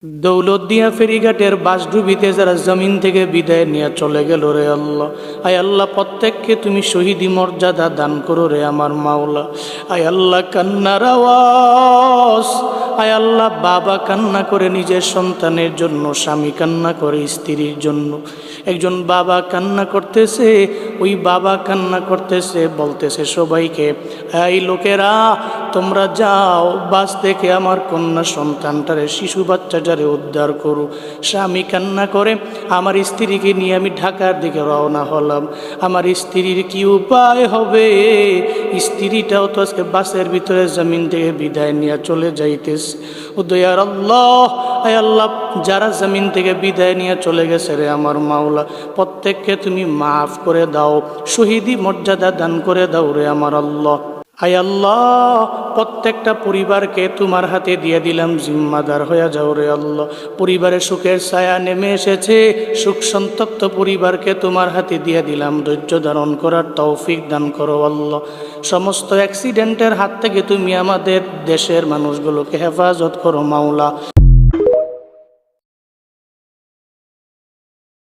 দৌলতদিয়া ফেরিঘাটের বাসডুবিতে যারা জমিন থেকে বিদায় নিয়ে চলে গেল রে আল্লাহ, আয় আল্লাহ প্রত্যেককে তুমি শহীদি মর্যাদা দান করো রে আমার মাওলা। আয় আল্লাহ কান্নার আওয়াজ, আয় আল্লাহ বাবা কান্না করে নিজের সন্তানের জন্য, স্বামী কান্না করে স্ত্রীর জন্য। একজন বাবা কান্না করতেছে, ওই বাবা কান্না করতেছে, বলতেছে সবাইকে, এই লোকেরা তোমরা যাও বাস থেকে আমার কন্যা সন্তানটারে, শিশু বাচ্চাটারে উদ্ধার করো। স্বামী কান্না করে, আমার স্ত্রীকে নিয়ে আমি ঢাকার দিকে রওনা হলাম, আমার স্ত্রীর কি উপায় হবে? স্ত্রীটাও তো আজকে বাসের ভিতরে জমিন থেকে বিদায় নিয়ে চলে যাইতেছে। ও দয়ার আল্লাহ, আয় আল্লাহ যারা জমিন থেকে বিদায় নিয়ে চলে গেছে রে আমার মাওলা, প্রত্যেককে তুমি মাফ করে দাও, শহীদি মর্যাদা দান করে দাও রে আমার আল্লাহ। আয় আল্লাহ প্রত্যেকটা পরিবারকে তোমার হাতে দিয়ে দিলাম, জিম্মাদার হয়ে যাও রে আল্লাহ। পরিবারে সুখের ছায়া নেমে এসেছে, সুখ সন্তপ্ত পরিবারকে তোমার হাতে দিয়ে দিলাম, ধৈর্য ধারণ করার তৌফিক দান করো আল্লাহ। সমস্ত অ্যাক্সিডেন্টের হাত থেকে তুমি আমাদের দেশের মানুষগুলোকে হেফাজত করো মাওলা।